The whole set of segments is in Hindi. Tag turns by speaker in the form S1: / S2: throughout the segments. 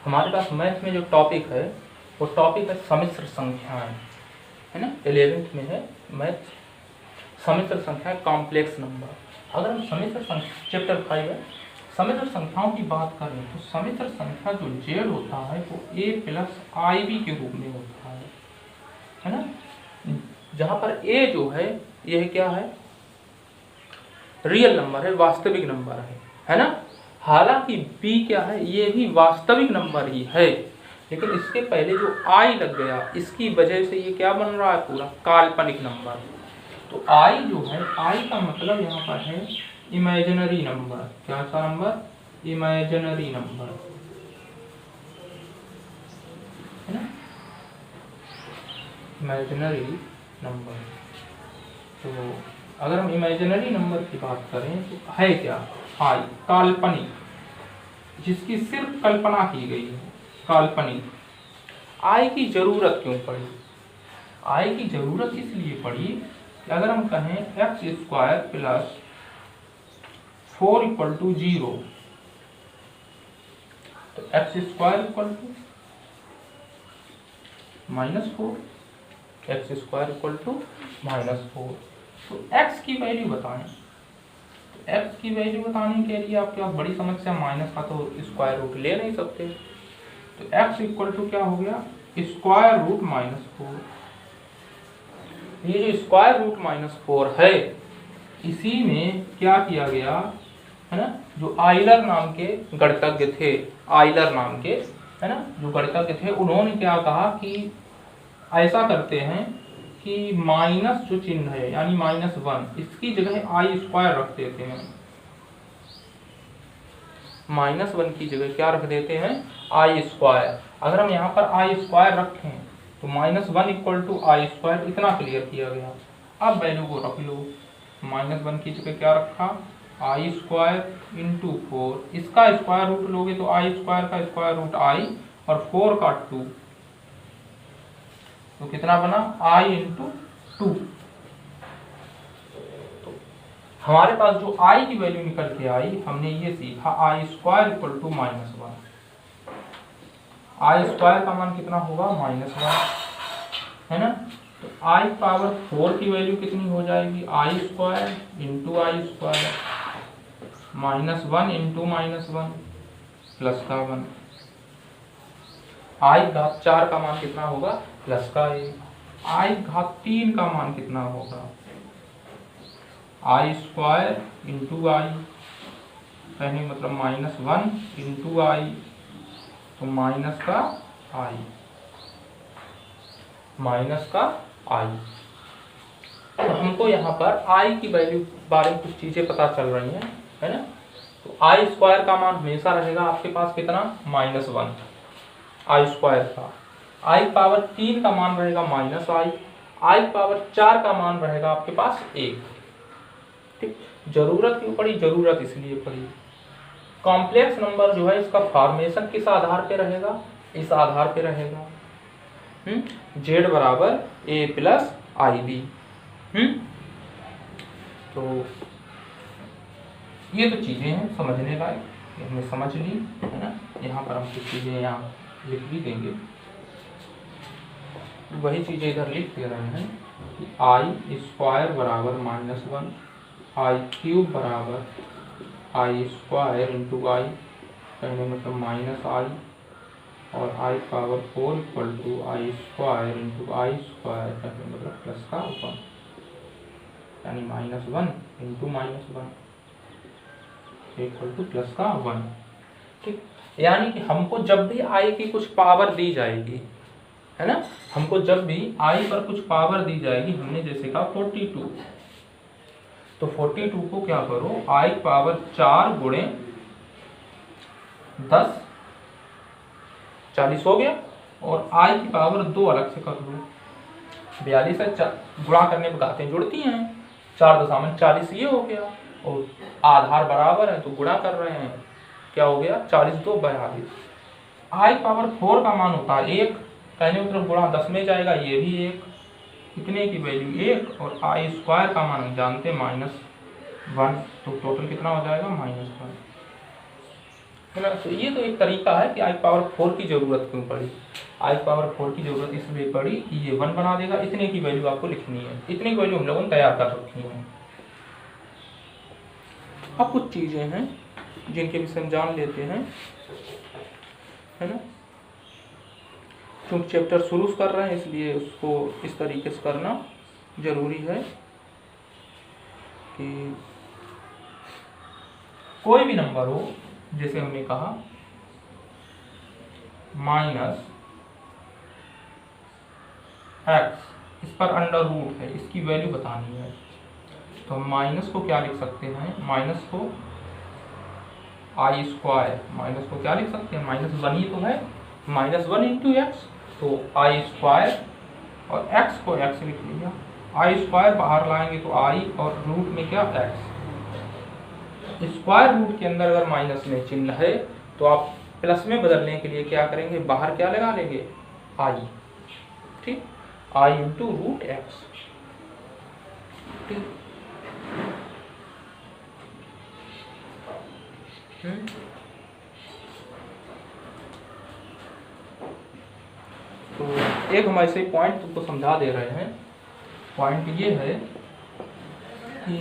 S1: हमारे पास मैथ में जो टॉपिक है वो टॉपिक है सम्मिश्र संख्याएं, है ना। 11th में है मैथ, सम्मिश्र संख्या, कॉम्प्लेक्स नंबर। अगर हम सम्मिश्र संख्या चैप्टर 5 है, सम्मिश्र संख्याओं की बात करें तो सम्मिश्र संख्या जो z होता है वो a प्लस ib के रूप में होता है ना। जहाँ पर a जो है यह क्या है, रियल नंबर है, वास्तविक नंबर है ना। हालांकि b क्या है, ये भी वास्तविक नंबर ही है, लेकिन इसके पहले जो i लग गया इसकी वजह से ये क्या बन रहा है, पूरा काल्पनिक नंबर। तो i जो है, i का मतलब यहाँ पर है इमेजिनरी नंबर। क्या सा नंबर, इमेजिनरी नंबर, है ना, इमेजिनरी नंबर। तो अगर हम इमेजिनरी नंबर की बात करें तो है क्या, i काल्पनिक, जिसकी सिर्फ कल्पना की गई है, काल्पनिक। i की जरूरत क्यों पड़ी, i की जरूरत इसलिए पड़ी कि अगर हम कहें x² प्लस 4 इक्वल टू 0, तो x² equal to -4, x² equal to -4। तो x की वैल्यू बताएं, तो x की वैल्यू बताने के लिए आपके पास बड़ी समस्या, माइनस का तो स्क्वायर रूट ले नहीं सकते। तो x इक्वल टू क्या हो गया, स्क्वायर रूट -4। ये जो स्क्वायर रूट -4 है, इसी में क्या किया गया है ना, जो आइलर नाम के गणितज्ञ थे, आइलर नाम के, है ना, जो गणितज्ञ थे, उन्होंने क्या कहा कि ऐसा करते हैं कि माइनस जो चिन्ह है यानी -1, इसकी जगह i² रख देते हैं। -1 की जगह क्या रख देते हैं, i²। अगर हम यहाँ पर i² रखें तो -1 इक्वल टू i², इतना क्लियर किया गया। अब वैल्यू को रख लो, -1 की जगह क्या रखा, i² इंटू 4, इसका स्क्वायर रूट लोगे तो i² का स्क्वायर रूट i और 4 का 2, तो कितना बना, i इंटू 2। तो हमारे पास जो i की वैल्यू निकल के आई, हमने ये सीखा i² इक्वल टू -1। i² का मान कितना होगा, -1, है ना। तो i पावर 4 की वैल्यू कितनी हो जाएगी, i² into i² -1 into -1 plus का 1। i घात 4 का मान कितना होगा, प्लस का 1। i घात 3 का मान कितना होगा, i² इंटू i, कहने मतलब -1 इंटू i, तो माइनस का i, माइनस का i। तो हमको यहाँ पर i की वैल्यू बारे में कुछ चीजें पता चल रही हैं, है ना। तो i² का मान हमेशा रहेगा आपके पास कितना, -1, i² का। i पावर 3 का मान रहेगा -i, i पावर 4 का मान रहेगा आपके पास 1। ठीक, जरूरत क्यों पड़ी, जरूरत इसलिए पड़ी, कॉम्प्लेक्स नंबर जो है इसका फॉर्मेशन किस आधार पे रहेगा, इस आधार पे रहेगा, z बराबर a प्लस ib। तो ये तो चीजें हैं समझने लायक, हमने समझ ली, है ना। यहाँ पर हम कुछ चीजें यहाँ लिख भी देंगे, वही चीजें इधर लिख दे रहे हैं कि i² बराबर -1, i³ बराबर i² इंटू i, कहने मतलब -i, और i power 4 equal to i² into i², कहने मतलब प्लस का 1, यानी -1 इंटू -1 इक्वल टू प्लस का 1। ठीक, यानी कि हमको जब भी i की कुछ पावर दी जाएगी, है ना, हमको जब भी i पर कुछ पावर दी जाएगी, हमने जैसे कहा 42, तो 42 को क्या करो, i पावर 4 गुणे 10, 40 हो गया, और i की पावर 2 अलग से कर लो, 42 से गुणा करने पर बातें जुड़ती हैं, 4 दशामलव 40 ये हो गया, और आधार बराबर है तो गुणा कर रहे हैं, क्या हो गया, 40 2 42। i पावर 4 का मान होता है 1, कहने मतलब गुणा 10 में जाएगा, ये भी 1, कितने की वैल्यू 1, और i² का मान हम जानते हैं -1, तो टोटल कितना हो जाएगा, -1। है ना। तो ये तो एक तरीका है कि i⁴ की जरूरत क्यों पड़ी। i⁴ की जरूरत इसलिए पड़ी कि ये 1 बना देगा, इतने की वैल्यू आपको लिखनी है, इतने की वैल्यू हम लोगों ने तैयार कर रखी है। अब कुछ चीजें हैं जिनके विषय में जान लेते हैं, है ना। क्योंकि चैप्टर शुरू कर रहे हैं इसलिए उसको इस तरीके से करना जरूरी है कि कोई भी नंबर हो, जैसे हमने कहा -x, इस पर अंडर रूट है, इसकी वैल्यू बतानी है। तो माइनस को क्या लिख सकते हैं, माइनस को i², माइनस को क्या लिख सकते हैं, -1 ही तो है, -1 इंटू एक्स, तो i² और x को x लिख लिया। i² बाहर लाएंगे तो i और रूट में क्या x, स्क्वायर रूट के अंदर अगर माइनस में चिन्ह है तो आप प्लस में बदलने के लिए क्या करेंगे, बाहर क्या लगा लेंगे, i, ठीक, i इंटू रूट एक्स, ठीक। तो एक हम ऐसे पॉइंट तुमको समझा दे रहे हैं। पॉइंट ये है कि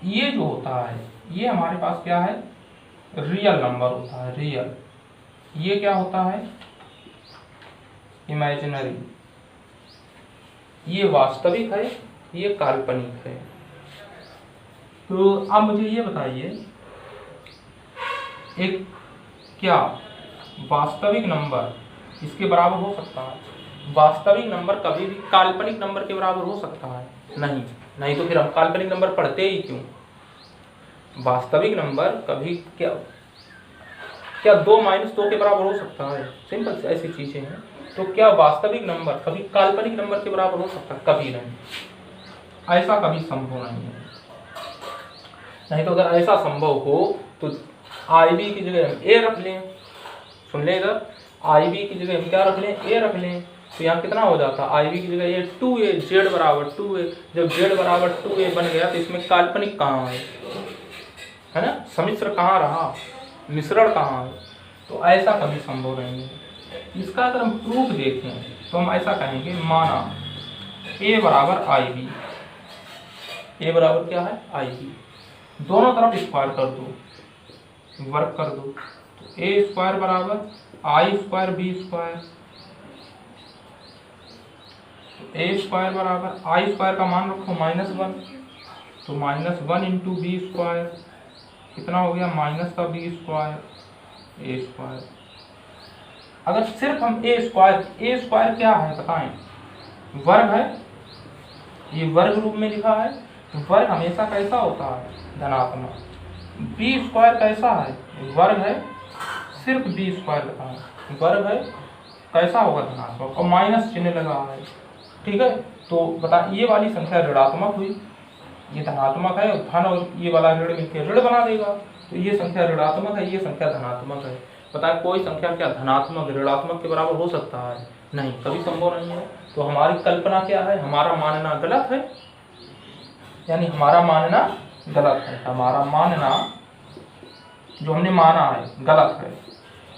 S1: ये जो होता है ये हमारे पास क्या है, रियल नंबर होता है, रियल। ये क्या होता है, इमेजिनरी। ये वास्तविक है, ये काल्पनिक है। तो अब मुझे ये बताइए, एक क्या वास्तविक नंबर इसके बराबर हो सकता है? वास्तविक नंबर कभी भी काल्पनिक नंबर के बराबर हो सकता है? नहीं, नहीं तो फिर हम काल्पनिक नंबर पढ़ते ही क्यों। वास्तविक नंबर कभी क्या 2 - 2 के बराबर हो सकता है? सिंपल से ऐसी चीजें हैं। तो क्या वास्तविक नंबर कभी काल्पनिक नंबर के बराबर हो सकता है? कभी नहीं, ऐसा कभी संभव नहीं है। नहीं तो अगर ऐसा संभव हो तो IB की जगह हम A रख लें, सुन लें इधर, IB की जगह हम क्या रख लें, A रख लें, तो यहाँ कितना हो जाता है, IB की जगह ये 2A, Z बराबर 2A। जब Z बराबर 2A बन गया तो इसमें काल्पनिक कहाँ है ना, सम्मिश्र कहाँ रहा, मिश्रण कहाँ है? तो ऐसा कभी संभव नहीं है। इसका अगर हम प्रूफ देखें तो हम ऐसा कहेंगे, माना A बराबर IB, A बराबर क्या है, IB, दोनों तरफ स्क्वायर कर दो, वर्क कर दो, तो A² बराबर I² B², A² बराबर I² का मान रखो -1, तो -1 इंटू B², कितना हो गया, माइनस का B² A²। अगर सिर्फ हम A² क्या है बताएं, वर्ग है, ये वर्ग रूप में लिखा है, तो वर्ग हमेशा कैसा होता है, धनात्मक। B² कैसा है, वर्ग है, सिर्फ B² लिखा है, वर्ग है, कैसा होगा, धनात्मक, और माइनस चिन्ह लगा है, ठीक है। तो बता, ये वाली संख्या ऋणात्मक हुई, ये धनात्मक है, धन और ये वाला ऋण मिलकर ऋण बना देगा, तो ये संख्या ऋणात्मक है, ये संख्या धनात्मक है। बताएं कोई संख्या क्या धनात्मक ऋणात्मक के बराबर हो सकता है? नहीं, कभी संभव नहीं है। तो हमारी कल्पना क्या है, हमारा मानना गलत है, यानी हमारा मानना गलत है, हमारा मानना जो हमने माना है गलत है,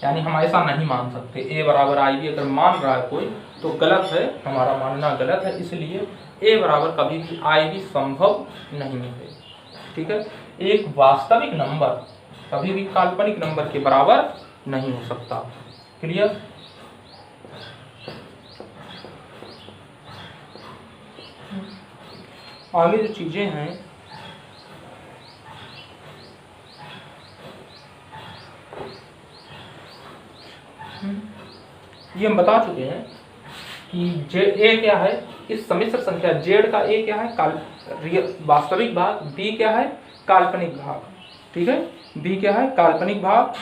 S1: यानी हम ऐसा नहीं मान सकते। A बराबर IB अगर मान रहा है कोई तो गलत है, हमारा मानना गलत है, इसलिए A बराबर कभी भी IB संभव नहीं है, ठीक है। एक वास्तविक नंबर कभी भी काल्पनिक नंबर के बराबर नहीं हो सकता। क्लियर? आगे जो चीजें हैं ये हम बता चुके हैं कि A क्या है, इस सम्मिश्र संख्या Z का A क्या है, वास्तविक भाग, B क्या है, काल्पनिक भाग, ठीक है, B क्या है, काल्पनिक भाग,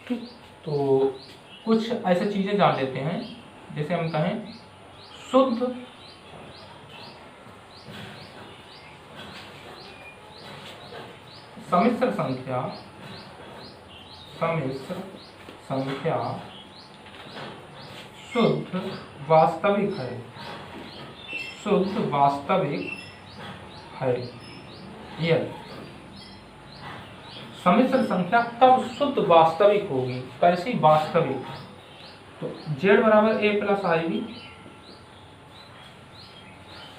S1: ठीक। तो कुछ ऐसे चीजें जान लेते हैं, जैसे हम कहें शुद्ध सम्मिश्र संख्या शुद्ध वास्तविक है, यदि सम्मिश्र संख्या कब शुद्ध वास्तविक होगी, कैसी वास्तविक, तो z बराबर a प्लस आई बी,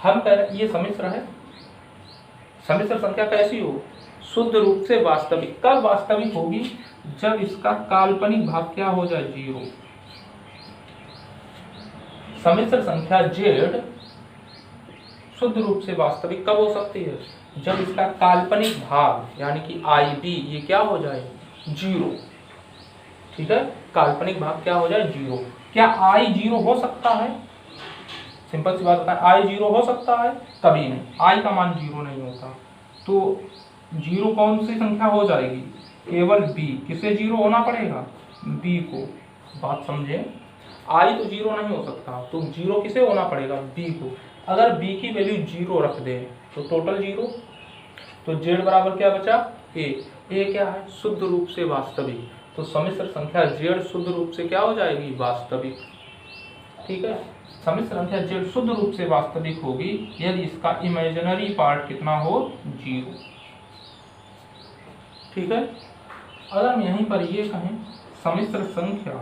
S1: हम कह रहे ये सम्मिश्र है, सम्मिश्र संख्या कैसी हो, शुद्ध रूप से वास्तविक। कब वास्तविक होगी, जब इसका काल्पनिक भाग क्या हो जाए, 0। सम्मिश्र संख्या z शुद्ध रूप से वास्तविक कब हो सकती है, जब इसका काल्पनिक भाग यानी कि आई बी ये क्या हो जाए, 0। ठीक है, काल्पनिक भाग क्या हो जाए, 0। क्या आई 0 हो सकता है, सिंपल सी बात बताएं, आई 0 हो सकता है, कभी नहीं, आई का मान 0 नहीं होता। तो 0 कौन सी संख्या हो जाएगी, केवल b, किसे 0 होना पड़ेगा, b को। बात समझे, आई तो 0 नहीं हो सकता, तो 0 किसे होना पड़ेगा, b को। अगर b की वैल्यू 0 रख दे तो टोटल 0, तो z बराबर क्या बचा, a क्या है, शुद्ध रूप से वास्तविक। तो सम्मिश्र संख्या z शुद्ध रूप से क्या हो जाएगी, वास्तविक। ठीक है, सम्मिश्र संख्या z शुद्ध रूप से वास्तविक होगी यदि इसका इमेजिनरी पार्ट कितना हो, 0। ठीक है, अगर हम यहीं पर ये कहें सम्मिश्र संख्या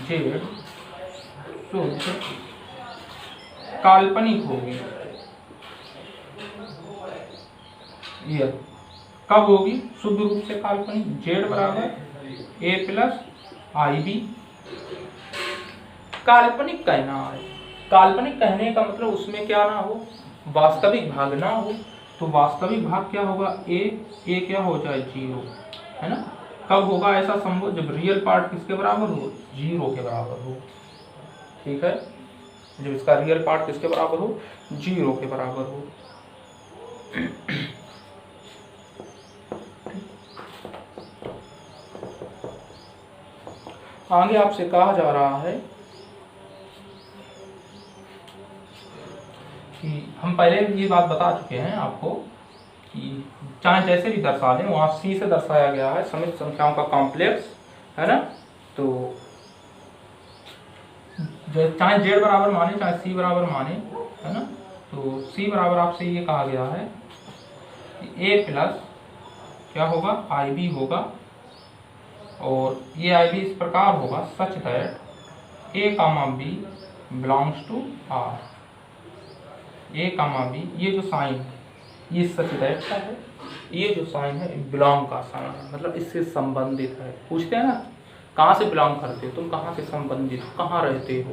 S1: z शुद्ध काल्पनिक होगी, ये कब होगी, शुद्ध रूप से काल्पनिक, z बराबर a प्लस आई बी। काल्पनिक कहना है, काल्पनिक कहने का मतलब उसमें क्या ना हो, वास्तविक भाग ना हो। तो वास्तविक भाग क्या होगा, a क्या हो जाए, 0, है ना। कब होगा ऐसा संभव, जब रियल पार्ट किसके बराबर हो, 0 के बराबर हो। ठीक है, जब इसका रियल पार्ट किसके बराबर हो, 0 के बराबर हो। आगे आपसे कहा जा रहा है कि हम पहले ये बात बता चुके हैं आपको कि चाहे जैसे भी दर्शा दें, वहाँ सी से दर्शाया गया है सम्मिश्र संख्याओं का कॉम्प्लेक्स, है ना। तो चाहे z बराबर माने चाहे c बराबर माने, है ना। तो c बराबर आपसे ये कहा गया है कि a प्लस क्या होगा, आई बी होगा, और ये आई बी इस प्रकार होगा such that a comma b belongs to r। a comma b, ये जो साइन ये सच दैट का है, ये जो साइन है बिलोंग का साइन है, मतलब इससे संबंधित है। पूछते हैं ना कहाँ से बिलोंग करते हो तुम, कहाँ से संबंधित हो, कहाँ रहते हो।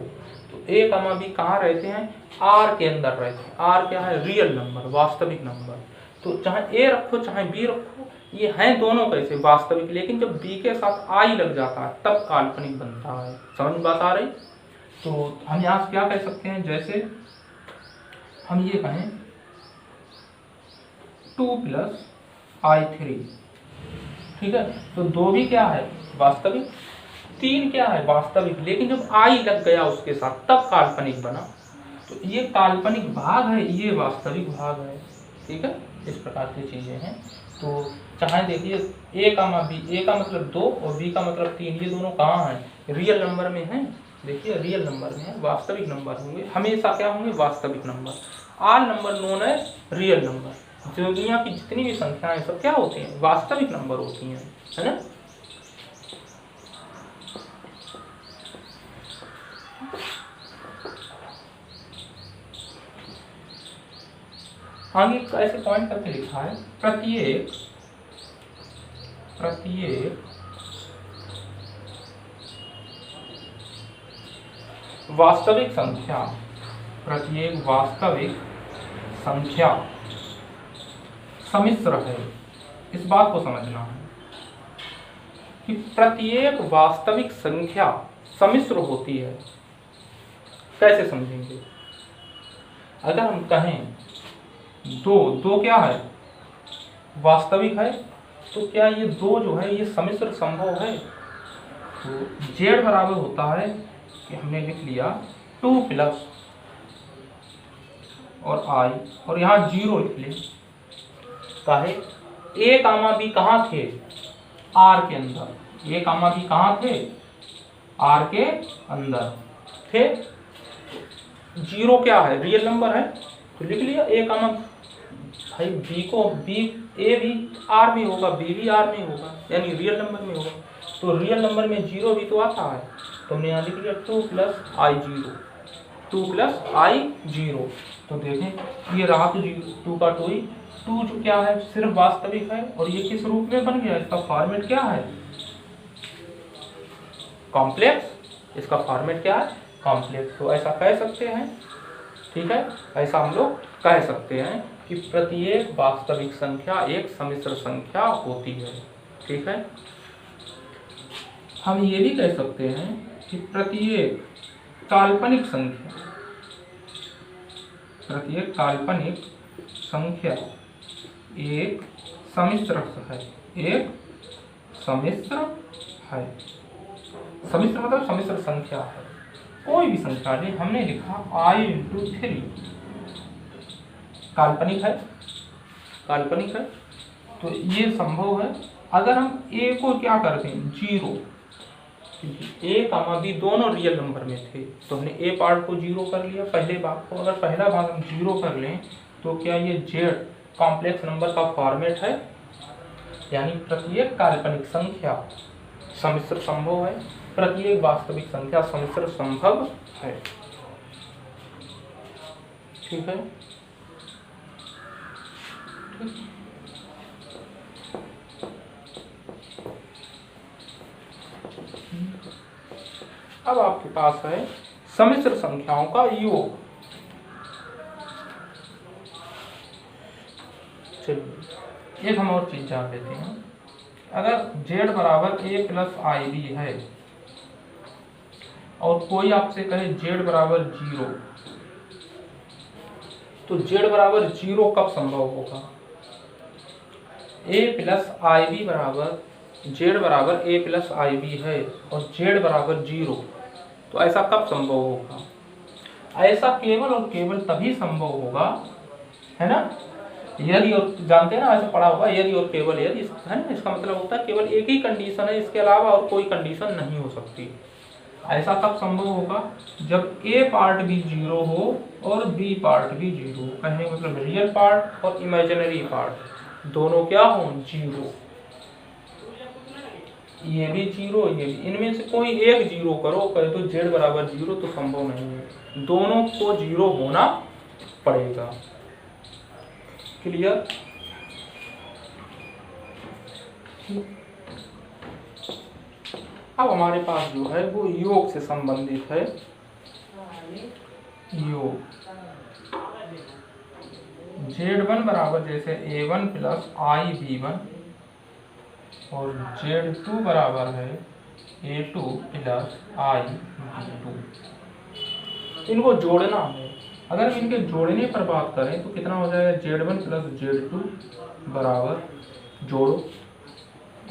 S1: तो a कामा b कहाँ रहते हैं, r के अंदर रहते हैं। r क्या है, रियल नंबर, वास्तविक नंबर। तो चाहे a रखो चाहे b रखो, ये हैं दोनों कैसे, वास्तविक। लेकिन जब b के साथ i लग जाता है तब काल्पनिक बनता है। समझ में बात आ रही। तो हम यहाँ से क्या कह सकते हैं, जैसे हम ये कहें 2 प्लस i3। ठीक है, तो 2 भी क्या है, वास्तविक, 3 क्या है, वास्तविक। लेकिन जब i लग गया उसके साथ तब काल्पनिक बना। तो ये काल्पनिक भाग है, ये वास्तविक भाग है। ठीक है, इस प्रकार की चीजें हैं। तो चाहे देखिए a कामा b, a का मतलब 2 और b का मतलब 3, ये दोनों कहाँ हैं, रियल नंबर में हैं। देखिए रियल नंबर में है, वास्तविक नंबर होंगे हमेशा, क्या होंगे, वास्तविक नंबर। आल नंबर नोन है रियल नंबर। दुनिया की जितनी भी संख्याएं सब क्या होती हैं, वास्तविक नंबर होती हैं, है ना। आगे ऐसे पॉइंट करके लिखा है, प्रत्येक वास्तविक संख्या, प्रत्येक वास्तविक संख्या सम्मिश्र है। इस बात को समझना है कि प्रत्येक वास्तविक संख्या सम्मिश्र होती है। कैसे समझेंगे, अगर हम कहें 2 क्या है, वास्तविक है, तो क्या ये 2 जो है ये सम्मिश्र संभव है। तो z बराबर होता है कि हमने लिख लिया 2 प्लस और i, और यहाँ 0 लिख ले। काहे, a कामा b कहाँ थे, r के अंदर। a कामा b कहाँ थे, r के अंदर थे। 0 क्या है, रियल नंबर है, तो लिख लिया ए का मान भाई बी को बी ए भी आर में होगा, बी भी आर में होगा, यानी रियल नंबर में होगा। तो रियल नंबर में जीरो भी तो आता है, तो हमने यहाँ लिख लिया 2 + i0, 2 + i0। तो देखें ये रहा तो 2 का 2 ही, 2 जो क्या है सिर्फ वास्तविक है, और ये किस रूप में बन गया, इसका फॉर्मेट क्या है कॉम्प्लेक्स, इसका फॉर्मेट क्या है कॉम्प्लेक्स। तो ऐसा कह सकते हैं, ठीक है, ऐसा हम लोग कह सकते हैं कि प्रत्येक वास्तविक संख्या एक सम्मिश्र संख्या होती है, ठीक है। हम ये भी कह सकते हैं कि प्रत्येक काल्पनिक संख्या, प्रत्येक काल्पनिक संख्या एक सम्मिश्र है, एक सम्मिश्र है। सम्मिश्र मतलब सम्मिश्र संख्या है, कोई भी संख्या ले, हमने लिखा i × 3 काल्पनिक है, काल्पनिक है, तो ये संभव है। अगर हम a को क्या करते हैं 0, क्योंकि a कामा b दोनों रियल नंबर में थे, तो हमने a पार्ट को 0 कर लिया पहले भाग को। अगर पहला भाग हम 0 कर लें तो क्या ये z कॉम्प्लेक्स नंबर का फॉर्मेट है, यानी प्रत्येक काल्पनिक संख्या सम्मिश्र संभव है, प्रत्येक वास्तविक संख्या सम्मिश्र संभव है, ठीक है। अब आपके पास है सम्मिश्र संख्याओं का योग। चलिए एक हम और चीज जान लेते हैं। अगर z = a + ib है और कोई आपसे कहे z = 0, तो z = 0 कब संभव होगा? a + ib बराबर z = a + ib है और z = 0, तो ऐसा कब संभव होगा? ऐसा केवल और केवल तभी संभव होगा, है ना, यदि, और जानते हैं ना ऐसा पढ़ा होगा, यदि और केवल यदि, है ना, इसका मतलब होता है केवल एक ही कंडीशन है, इसके अलावा और कोई कंडीशन नहीं हो सकती। ऐसा कब संभव होगा? जब a पार्ट भी 0 हो और b पार्ट भी 0 हो। कहने का मतलब रियल पार्ट और इमेजिनरी पार्ट दोनों क्या हो 0, ये भी 0 ये भी, इनमें से कोई एक 0 करो, कहे तो z = 0 तो संभव नहीं है, दोनों को 0 होना पड़ेगा। क्लियर? अब हमारे पास जो है वो योग से संबंधित है। योग z1 बराबर जैसे a1 + ib1 और z2 बराबर है a2 + ib2। इनको जोड़ना है। अगर इनके जोड़ने पर बात करें तो कितना हो जाएगा? z1 + z2 बराबर, जोड़ो,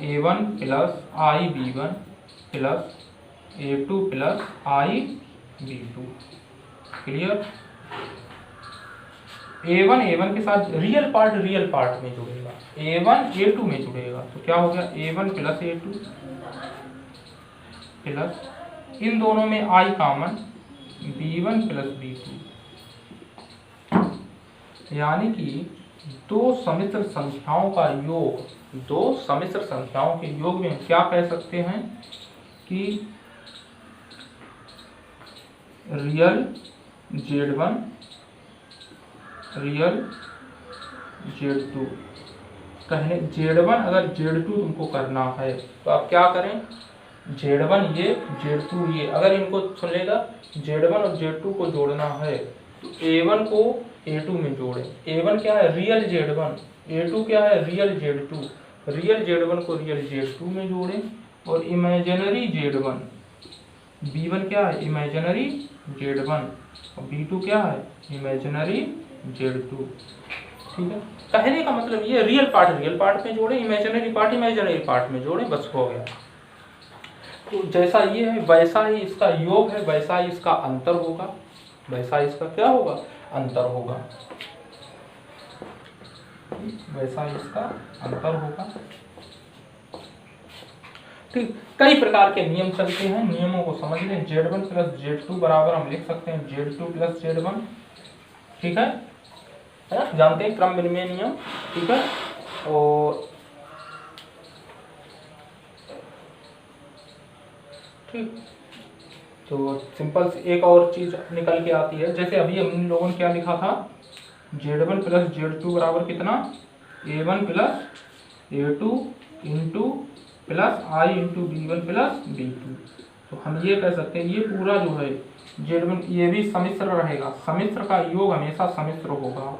S1: a1 + ib1 + a2 + ib2। Clear? a1 के साथ रियल पार्ट में जुड़ेगा, a1 a2 में जुड़ेगा, तो क्या हो गया? a1 + a2 प्लस इन दोनों में i कॉमन, b1 + b2, यानी कि दो सम्मिश्र संख्याओं का योग, दो सम्मिश्र संख्याओं के योग में क्या कह सकते हैं कि रियल z1 रियल z2। कहने z1 अगर z2 तुमको करना है तो आप क्या करें? z1 ये z2 ये, अगर इनको सुन लेगा z1 और z2 को जोड़ना है तो a1 को a2 में जोड़ें। a1 क्या है? रियल z1, a2 क्या है? Real z2। रियल z1 को रियल z2 में जोड़ें और इमेजिनरी z1, b1 क्या है? इमेजिनरी z1 और b2 क्या है? Imaginary z2। ठीक है, कहने का मतलब ये रियल पार्ट में जोड़े, इमेजिनरी पार्ट में जोड़े, बस हो गया। तो जैसा ये है वैसा ही इसका योग है, वैसा ही इसका अंतर होगा, वैसा इसका क्या होगा? अंतर होगा, वैसा ही इसका अंतर होगा। ठीक, कई प्रकार के नियम चलते हैं, नियमों को समझ लें। z1 + z2 बराबर हम लिख सकते हैं z2 + z1। ठीक है, है ना, जानते हैं क्रम विनिमय नियम, ठीक है। और ठीक, तो सिंपल से एक और चीज निकल के आती है, जैसे अभी हम लोगों ने क्या लिखा था, Z1 प्लस Z2 बराबर कितना, A1 plus A2 into plus I into B1 plus B2। तो हम ये कह सकते हैं ये पूरा जो है Z1 ये भी सम्मिश्र रहेगा, सम्मिश्र का योग हमेशा सम्मिश्र होगा।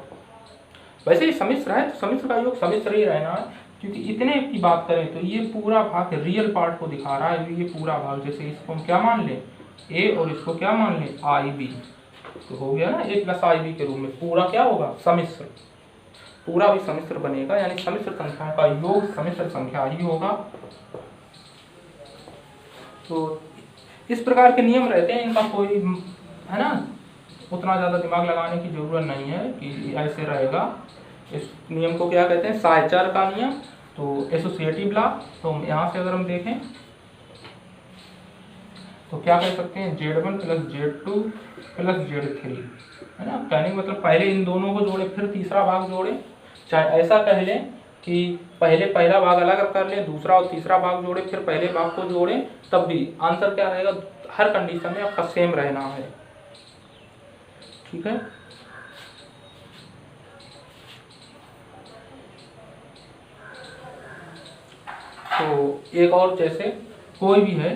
S1: वैसे ही सम्मिश्र है तो सम्मिश्र का योग सम्मिश्र ही रहना है, क्योंकि इतने की बात करें तो ये पूरा भाग रियल पार्ट को दिखा रहा है, ये पूरा भाग, जैसे इसको हम क्या मान लें A और इसको क्या मान लें IB, तो हो गया ना A प्लस IB के रूप में, पूरा क्या होगा सम्मिश्र, पूरा भी सम्मिश्र बनेगा, यानी सम्मिश्र संख्या का योग सम्मिश्र संख्या ही होगा। तो इस प्रकार के नियम रहते हैं, इनका कोई है ना उतना ज़्यादा दिमाग लगाने की जरूरत नहीं है कि ऐसे रहेगा। इस नियम को क्या कहते हैं, साइचर का नियम। तो एसोसिएटिव लॉ, तो यहाँ से अगर हम देखें तो क्या कह सकते हैं, Z1 plus Z2 plus Z3, है ना, कहने का मतलब पहले इन दोनों को जोड़े फिर तीसरा भाग जोड़े, चाहे ऐसा कह लें कि पहले पहला भाग अलग कर लें, दूसरा और तीसरा भाग जोड़े, फिर पहले भाग को जोड़ें, तब भी आंसर क्या रहेगा, हर कंडीशन में आपका सेम रहना है, ठीक है। तो एक और जैसे कोई भी है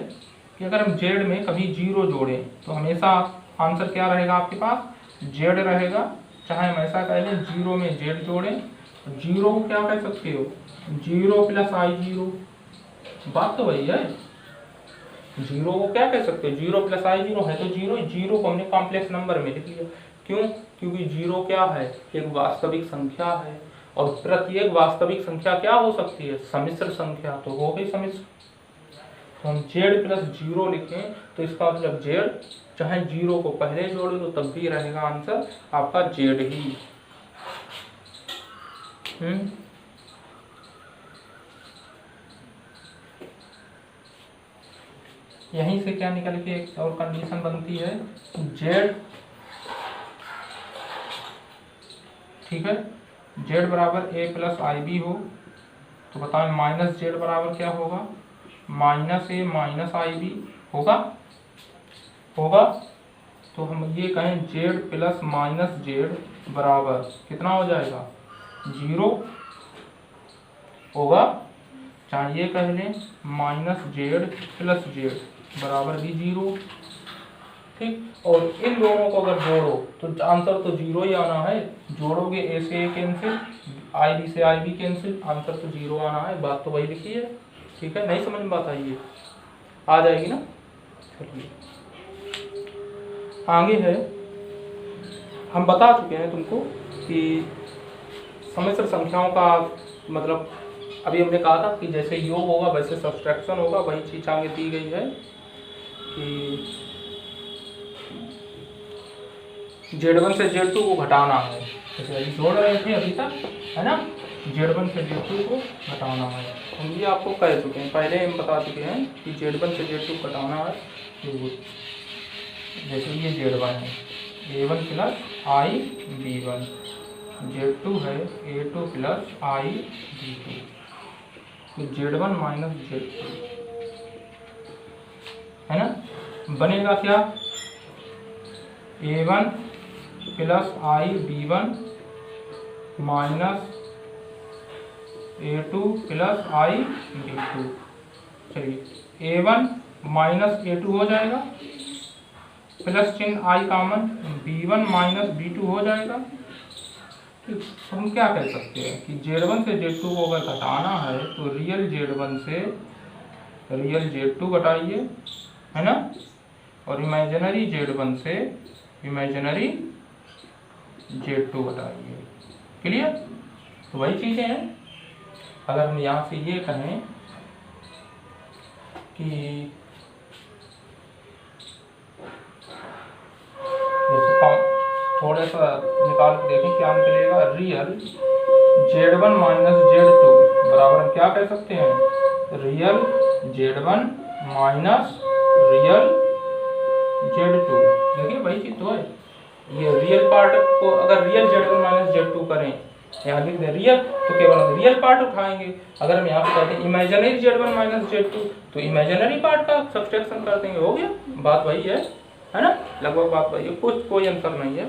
S1: कि अगर हम Z में कभी 0 जोड़ें तो हमेशा आंसर क्या रहेगा आपके पास, Z रहेगा, चाहे हम ऐसा कह लें 0 में Z जोड़ें, 0 को क्या कह सकते हो, 0 प्लस I0, बात तो वही है, 0 को क्या कह सकते हो, 0 प्लस I0 है तो 0 को हमने कॉम्प्लेक्स नंबर में लिख लिया, क्यों, क्योंकि 0 क्या है, एक वास्तविक संख्या है, और प्रत्येक वास्तविक संख्या क्या हो सकती है, सम्मिश्र संख्या, तो हो गई सम्मिश्र। तो हम Z प्लस 0 लिखें तो इसका मतलब Z, चाहे 0 को पहले जोड़े तो तब भी रहेगा आंसर आपका Z ही। यहीं से क्या निकल के एक और कंडीशन बनती है, Z, ठीक है, Z बराबर A प्लस IB हो, तो बताएं माइनस Z बराबर क्या होगा, माइनस A माइनस IB होगा, तो हम ये कहें Z प्लस माइनस Z बराबर कितना हो जाएगा, 0 होगा, चाहे ये कह लें माइनस Z प्लस Z बराबर भी 0, ठीक। और इन दोनों को अगर जोड़ो तो आंसर तो 0 ही आना है, जोड़ोगे A से A कैंसिल, IB से IB कैंसिल, आंसर तो 0 आना है, बात तो वही लिखी है, ठीक है। नहीं समझ में बात आई है, आ जाएगी ना, चलिए आगे है, हम बता चुके हैं तुमको कि सम्मिश्र संख्याओं का मतलब अभी हमने कहा था कि जैसे योग होगा वैसे सब्सट्रैक्शन होगा, वही चीज आगे दी गई है कि Z1 से Z2 को घटाना है, जैसे अभी जोड़ रहे थे अभी तक, है ना, Z1 से Z2 को घटाना है, हम ये आपको कह चुके हैं, पहले हम बता चुके हैं कि Z1 से Z2 घटाना है, तो जैसे ये Z1 है A1 प्लस IB1, Z2 है A2 प्लस IB2, तो Z1 माइनस Z2, है ना, बनेगा क्या, A1 plus IB1 minus A2 plus IB2, चलिए A1 माइनस A2 हो जाएगा, प्लस चिन्ह I common, B1 minus B2 हो जाएगा, ठीक। तो हम क्या कह सकते हैं कि Z1 से Z2 को अगर घटाना है तो रियल Z1 से रियल Z2 घटाइए, है ना, और इमेजिनरी Z1 से इमेजिनरी Z2 घटाइए, क्लियर। तो वही चीजें हैं, अगर हम यहाँ से ये कहें कि थोड़ा सा निकाल के देखें क्या निकलेगा, रियल Z1 माइनस Z2 बराबर हम क्या कह सकते हैं, real Z1 minus real Z2, देखिए वही चीज तो है, ये रियल पार्ट को अगर रियल Z1 माइनस Z2 करें, यहाँ लिख दें रियल, तो केवल हम रियल पार्ट उठाएंगे। अगर हम यहाँ पे कहते हैं इमेजिनरी Z1 माइनस Z2, तो इमेजिनरी पार्ट का सब्सट्रैक्शन कर देंगे, हो गया। बात वही है ना, लगभग बात वही है, कुछ कोई अंतर नहीं है।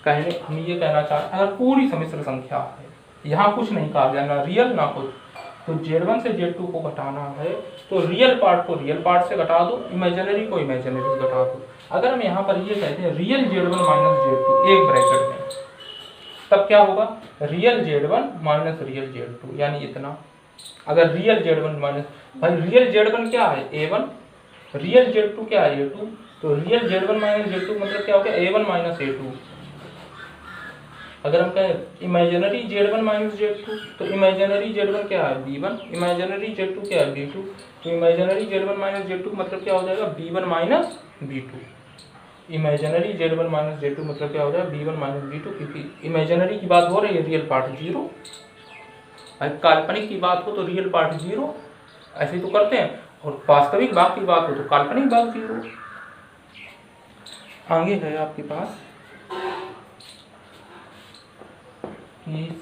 S1: कहने हम ये कहना चाहते हैं, अगर पूरी सम्मिश्र संख्या है, यहाँ कुछ नहीं कहा गया, ना रियल ना कुछ, तो Z1 से Z2 को घटाना है तो रियल पार्ट को रियल पार्ट से घटा दो, इमेजिनरी को इमेजिनरी से घटा दो। अगर हम यहाँ पर ये कहते हैं रियल Z1 माइनस Z2 एक ब्रैकेट में, तब क्या होगा, real Z1 minus real Z2, यानी इतना। अगर रियल Z1 माइनस, भाई रियल Z1 क्या है A1, रियल Z2 क्या है A2, तो रियल Z1 माइनस Z2 मतलब क्या हो गया A1 माइनस A2। अगर हम कहें इमेजिनरी Z1 माइनस Z2, तो इमेजिनरी Z1 क्या है B1, इमेजिनरी Z2 क्या है B2, तो इमेजिनरी Z1 माइनस Z2 मतलब क्या हो जाएगा B1 minus B2। Imaginary Z1 minus Z2 मतलब क्या हो जाएगा B1 माइनस B2, क्योंकि इमेजिनरी की बात हो रही है, रियल पार्ट 0। काल्पनिक की बात हो तो रियल पार्ट 0, ऐसे तो करते हैं, और वास्तविक भाग की बात हो तो काल्पनिक भाग 0। आगे है आपके पास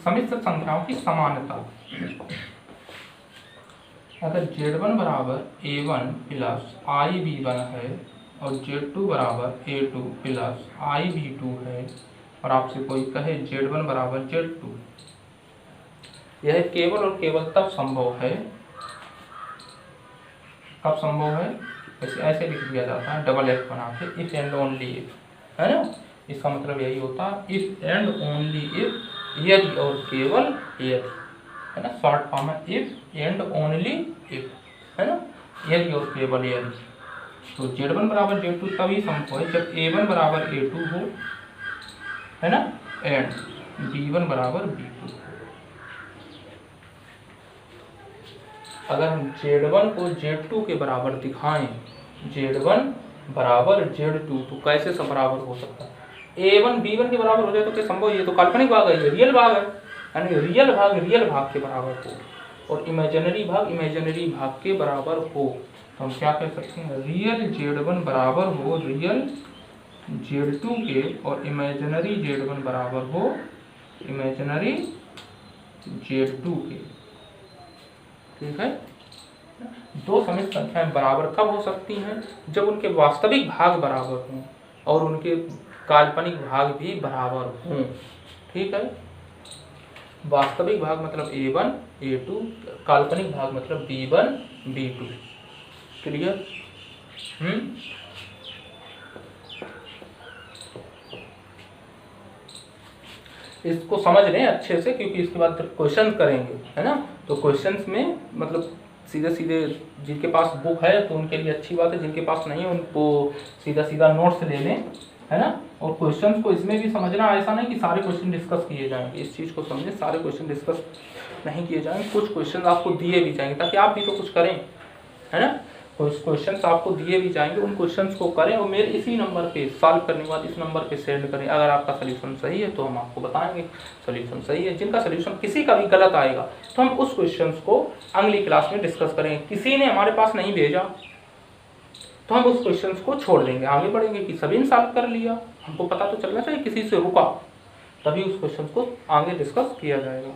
S1: सम्मिश्र संख्याओं की समानता। अगर Z1 बराबर A1 प्लस IB1 है और Z2 बराबर A2 प्लस IB2 है, और आपसे कोई कहे Z1 बराबर Z2, यह केवल और केवल तब संभव है, कब संभव है, ऐसे लिख दिया जाता है डबल F बना के, इफ एंड ओनली इफ, है ना। इसका मतलब यही होता है इफ एंड ओनली इफ, यदि और केवल यदि, है ना। शॉर्ट फॉर्म है इफ एंड ओनली इफ, है ना, यदि और केवल यदि। तो Z1 बराबर Z2 तभी संभव है जब A1 बराबर A2 हो, है ना, एंड B1 बराबर B2। अगर हम Z1 को Z2 के बराबर दिखाएं, Z1 बराबर Z2, तो कैसे सब बराबर हो सकता है, A1 B1 के बराबर हो जाए तो क्या संभव, ये तो काल्पनिक भाग है, ये रियल भाग है, यानी रियल भाग के बराबर हो और इमेजिनरी भाग के बराबर हो, तो हम क्या कह सकते हैं, रियल Z1 बराबर हो रियल Z2 के, और इमेजिनरी Z1 बराबर हो इमेजिनरी Z2 के। ठीक है। दो सम्मिश्र संख्याएं बराबर कब हो सकती हैं, जब उनके वास्तविक भाग बराबर हों और उनके काल्पनिक भाग भी बराबर हों। ठीक है, वास्तविक भाग मतलब A1 A2, काल्पनिक भाग मतलब B1 B2। क्लियर? इसको समझ लें अच्छे से, क्योंकि इसके बाद क्वेश्चन करेंगे, है ना। तो क्वेश्चंस में मतलब सीधे सीधे जिनके पास बुक है तो उनके लिए अच्छी बात है, जिनके पास नहीं है उनको सीधा सीधा नोट्स ले लें, है ना। और क्वेश्चंस को इसमें भी समझना, ऐसा नहीं कि सारे क्वेश्चन डिस्कस किए जाएंगे, इस चीज़ को समझें, सारे क्वेश्चन डिस्कस नहीं किए जाएंगे, कुछ क्वेश्चन आपको दिए भी जाएंगे ताकि आप भी तो कुछ करें, है ना। कुछ क्वेश्चंस आपको दिए भी जाएंगे, उन क्वेश्चंस को करें और मेरे इसी नंबर पे सॉल्व करने के बाद इस नंबर पे सेंड करें। अगर आपका सोल्यूशन सही है तो हम आपको बताएंगे सोल्यूशन सही है, जिनका सोल्यूशन किसी का भी गलत आएगा तो हम उस क्वेश्चंस को अगली क्लास में डिस्कस करेंगे। किसी ने हमारे पास नहीं भेजा तो हम उस क्वेश्चंस को छोड़ देंगे, आगे बढ़ेंगे कि सभी ने सॉल्व कर लिया। हमको पता तो चलना चाहिए किसी से रुका, तभी उस क्वेश्चन को आगे डिस्कस किया जाएगा।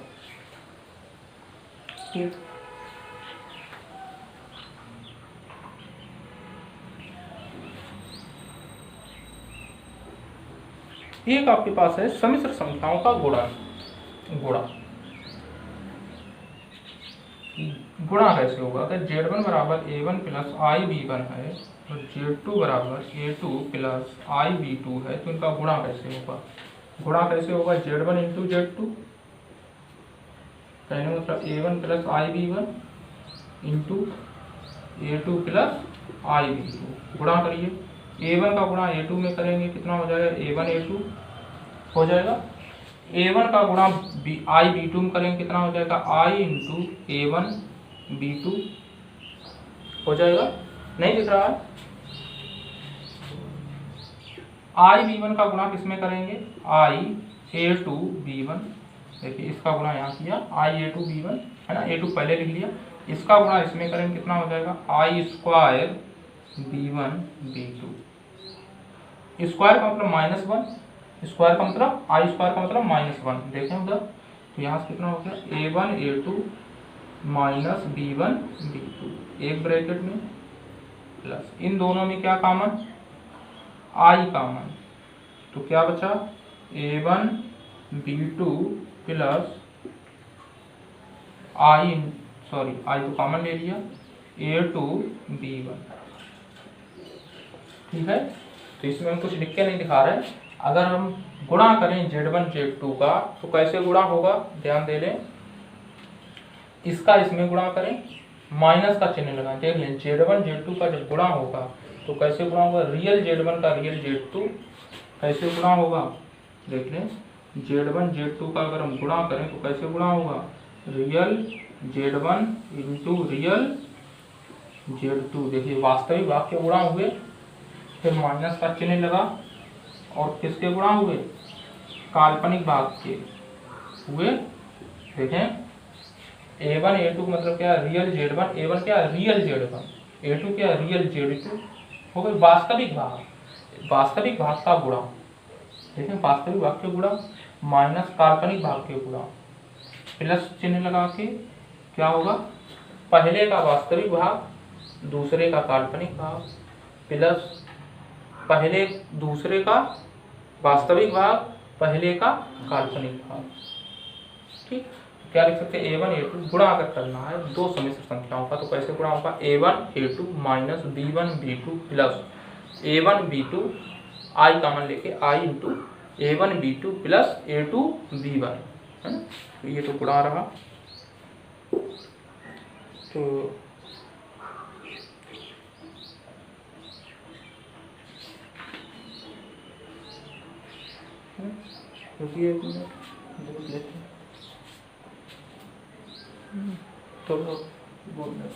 S1: एक आपके पास है सम्मिश्र संख्याओं का गुणा कैसे होगा। अगर Z1 बराबर A1 प्लस IB1 है और Z2 बराबर A2 प्लस IB2 है, तो इनका गुणा कैसे होगा। Z1 इंटू Z2, कहने मतलब A1 plus IB1 into A2 plus IB2। गुणा करिए, A1 का गुणा A2 में करेंगे कितना हो जाएगा, A1 A2 हो जाएगा। A1 का गुणा IB2 में करेंगे कितना हो जाएगा, I इंटू A1 B2 हो जाएगा। नहीं दिख रहा है, IB1 का गुणा किसमें करेंगे, I A2 B1। देखिए इसका गुणा यहाँ किया I A2 B1, है ना, A2 पहले लिख लिया। इसका गुणा इसमें करेंगे कितना हो जाएगा, I square B1 B2। Square का मतलब -1, स्क्वायर का मतलब आई स्क्वायर का मतलब -1। देखें उधर, तो यहाँ से कितना हो गया, A1 A2 minus B1 B2, एक ब्रैकेट में प्लस, इन दोनों में क्या कॉमन, आई कॉमन, तो क्या बचा, A1 B2 plus I, sorry I तो कॉमन ले लिया, A2 B1। ठीक है, तो इसमें हम कुछ लिख के नहीं दिखा रहे। अगर हम गुणा करें Z1 Z2 का तो कैसे गुणा होगा, ध्यान दे लें, इसका इसमें गुणा करें, माइनस का चिन्ह लगाएं। देख लें Z1 Z2 का जब गुणा होगा तो कैसे गुणा होगा, रियल Z1 का रियल Z2 कैसे गुणा होगा, देख लें Z1 Z2 का अगर हम गुणा करें तो कैसे गुणा होगा, real Z1 into real Z2। देखिए वास्तविक भाग के गुणा हुए, फिर माइनस का चिन्ह लगा, और किसके गुणा हुए, काल्पनिक भाग के हुए। देखें A1 A2 का मतलब क्या, रियल Z1, A1 क्या, रियल Z1, A2 क्या, रियल Z2 हो गए वास्तविक भाग, वास्तविक भाग का गुणा। देखें वास्तविक भाग के गुणा माइनस काल्पनिक भाग के गुणा, प्लस चिन्ह लगा के क्या होगा, पहले का वास्तविक भाग दूसरे का काल्पनिक भाग, प्लस पहले दूसरे का वास्तविक भाग पहले का काल्पनिक भाग। ठीक, क्या लिख सकते हैं, A1 A2 गुणा अगर करना है दो सम्मिश्र संख्याओं का तो कैसे गुणा होगा, A1 A2 minus B1 B2 plus A1 B2, आई कॉमन लेके आई into A1 B2 plus A2 B1, है ना, तो ये तो गुणा रहा। तो रुकिए एक मिनट देख लेते हैं, तो बोल रहे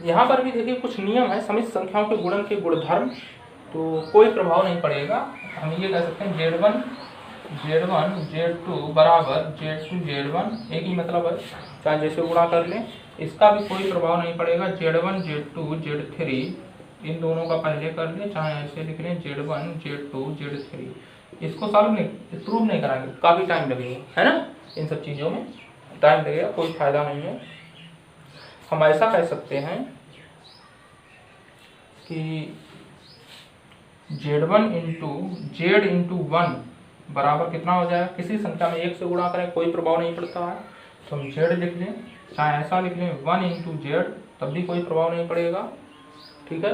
S1: यहाँ पर भी देखिए कुछ नियम है, समिश्र संख्याओं के गुणन के गुणधर्म, तो कोई प्रभाव नहीं पड़ेगा। हम ये कह सकते हैं Z1 Z2 बराबर Z2 Z1, एक ही मतलब है, चाहे जैसे गुणा कर लें, इसका भी कोई प्रभाव नहीं पड़ेगा। Z1 Z2 Z3, इन दोनों का पहले कर लें, चाहे ऐसे लिख लें Z1 Z2 Z3। इसको सॉल्व नहीं, प्रूव नहीं कराएंगे, काफ़ी टाइम लगेगा, है ना, इन सब चीज़ों में टाइम लगेगा, कोई फायदा नहीं है। हम ऐसा कह सकते हैं कि Z1 इंटू Z इंटू 1 बराबर कितना हो जाएगा, किसी संख्या में 1 से गुणा करें कोई प्रभाव नहीं पड़ता है, तो हम Z लिख लें, चाहे ऐसा लिख लें 1 इंटू Z, तब भी कोई प्रभाव नहीं पड़ेगा। ठीक है,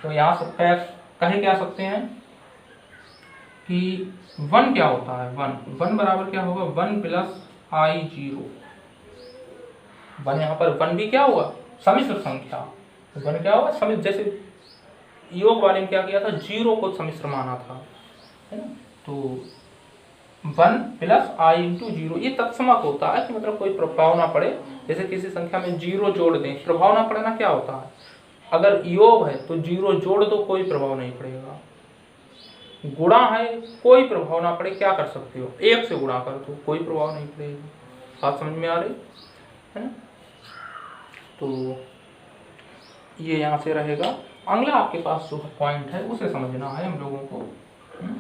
S1: तो यहाँ से कहे क्या सकते हैं कि 1 क्या होता है, 1 बराबर क्या होगा, 1 प्लस I0। 1 यहाँ पर 1 भी क्या होगा, समिश्र संख्या, 1 क्या होगा समिश्र, जैसे योग वाले में क्या किया था, 0 को समिश्र माना था, है ना, तो 1 प्लस I इंटू 0, ये तत्समक होता है कि मतलब कोई प्रभाव ना पड़े, जैसे किसी संख्या में 0 जोड़ दें, प्रभाव ना पड़े ना, क्या होता है, अगर योग है तो 0 जोड़ दो कोई प्रभाव नहीं पड़ेगा, गुणा है कोई प्रभाव ना पड़े, क्या कर सकते हो, 1 से गुणा कर दो कोई प्रभाव नहीं पड़ेगा। बात समझ में आ रही है ना, तो ये यहाँ से रहेगा। अगला आपके पास जो पॉइंट है उसे समझना है हम लोगों को,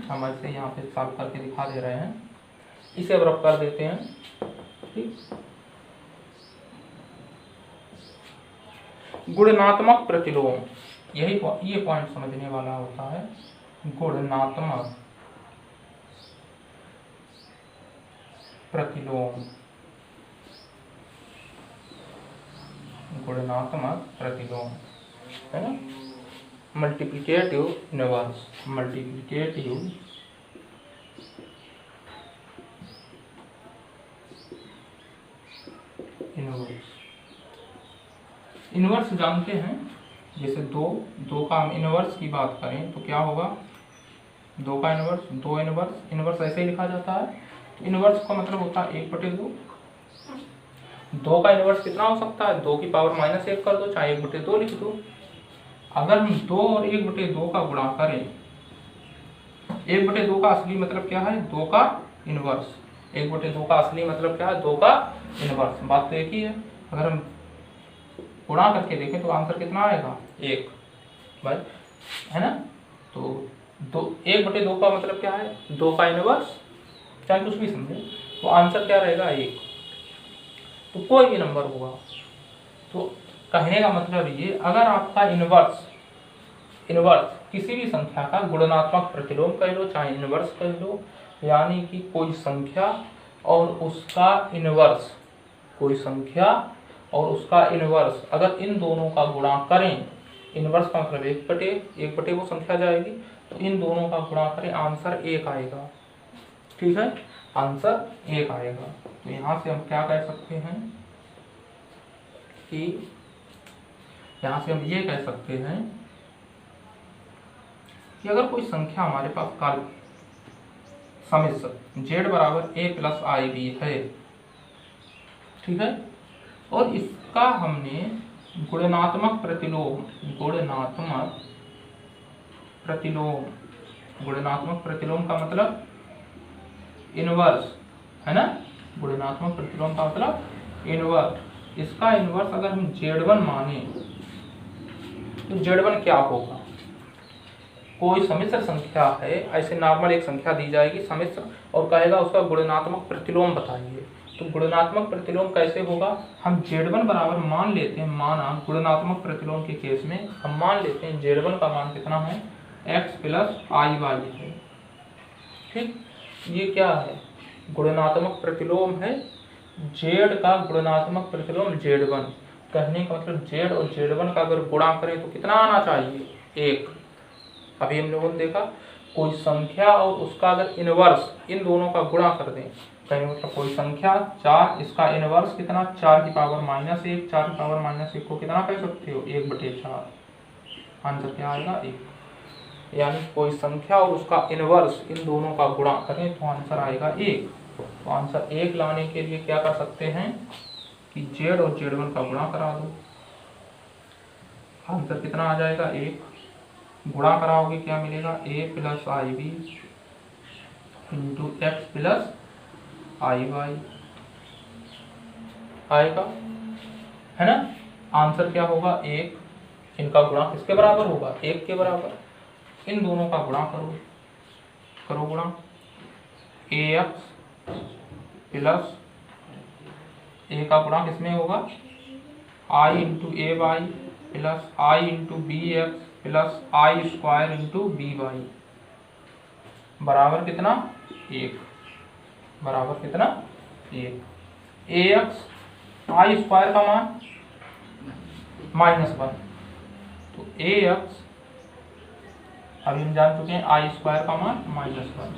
S1: हम ऐसे यहाँ पे सॉल्व करके दिखा दे रहे हैं, इसे अब रब कर देते हैं। ठीक, गुणात्मक प्रतिलोम, यही ये पॉइंट समझने वाला होता है, गुणात्मक प्रतिलोम, गुणात्मक प्रतिलोम, है ना, multiplicative inverse, multiplicative inverse. Inverse जानते हैं, जैसे दो का हम इनवर्स की बात करें तो क्या होगा, 2 का इनवर्स, 2 इनवर्स, इनवर्स ऐसे ही लिखा जाता है। इनवर्स का मतलब होता है 1/2। 2 का इनवर्स कितना हो सकता है, 2 की पावर -1 कर दो, चाहे 1/2 लिख दो। अगर हम 2 और 1/2 का गुणा करें, 1/2 का असली मतलब क्या है, 2 का इनवर्स, 1/2 का असली मतलब क्या है, 2 का इनवर्स। बात तो एक ही है। अगर हम गुणा करके देखें तो आंसर कितना आएगा, 1 भाई, है ना। तो 1/2 का मतलब क्या है, 2 का इनवर्स, चाहे कुछ भी समझे, तो आंसर क्या रहेगा, 1। तो कोई भी नंबर होगा। तो कहने का मतलब ये, अगर आपका इनवर्स किसी भी संख्या का गुणनात्मक प्रतिलोम कह लो चाहे इनवर्स कह लो, यानी कि कोई संख्या और उसका इनवर्स, कोई संख्या और उसका इनवर्स, अगर इन दोनों का गुणा करें, इनवर्स का मतलब 1/1 वो संख्या जाएगी, तो इन दोनों का गुणा करें, आंसर 1 आएगा। ठीक है, आंसर 1 आएगा। तो यहाँ से हम क्या कह सकते हैं कि यहाँ से हम ये कह सकते हैं कि अगर कोई संख्या हमारे पास काल समिश्र z बराबर a प्लस आई बी है, ठीक है, और इसका हमने गुणनात्मक प्रतिलोम का मतलब इनवर्स, है ना, गुणनात्मक प्रतिलोम का मतलब इनवर्स, इसका इनवर्स अगर हम z1 माने तो z1 क्या होगा, कोई समिश्र संख्या है, ऐसे नॉर्मल एक संख्या दी जाएगी समिश्र और कहेगा उसका गुणनात्मक प्रतिलोम बताइए। तो गुणनात्मक प्रतिलोम कैसे होगा, हम z1 बराबर मान लेते हैं, माना गुणनात्मक प्रतिलोम के केस में हम मान लेते हैं z1 का मान कितना है, x प्लस आई वाई है। ठीक, ये क्या है, गुणनात्मक प्रतिलोम है, z का गुणनात्मक प्रतिलोम z1, कहने का मतलब z और z1 का अगर गुणा करें तो कितना आना चाहिए, 1। अभी हम लोगों ने देखा कोई संख्या और उसका अगर इनवर्स, इन दोनों का गुणा कर दें, कहने मतलब कोई संख्या 4, इसका इनवर्स कितना, 4 की पावर -1, 4 की पावर -1 को कितना कह सकते हो, 1/4। आंसर क्या आएगा, 1। यानी कोई संख्या और उसका इनवर्स, इन दोनों का गुणा करें तो आंसर आएगा 1। तो आंसर 1 लाने के लिए क्या कर सकते हैं कि z और z1 का गुणा करा दो, आंसर कितना आ जाएगा, 1। गुणा कराओगे क्या मिलेगा, a plus I B into X plus I Y आएगा, है ना। आंसर क्या होगा, 1। इनका गुणा किसके बराबर होगा, 1 के बराबर। इन दोनों का गुणा करो गुणा, ax प्लस a का गुणा किसमें होगा, i into A Y plus I into B X plus I square into B Y बराबर कितना, 1। बराबर कितना, 1। ax आई स्क्वायर का मान -1, तो ax अभी हम जान चुके हैं आई स्क्वायर का मान -1,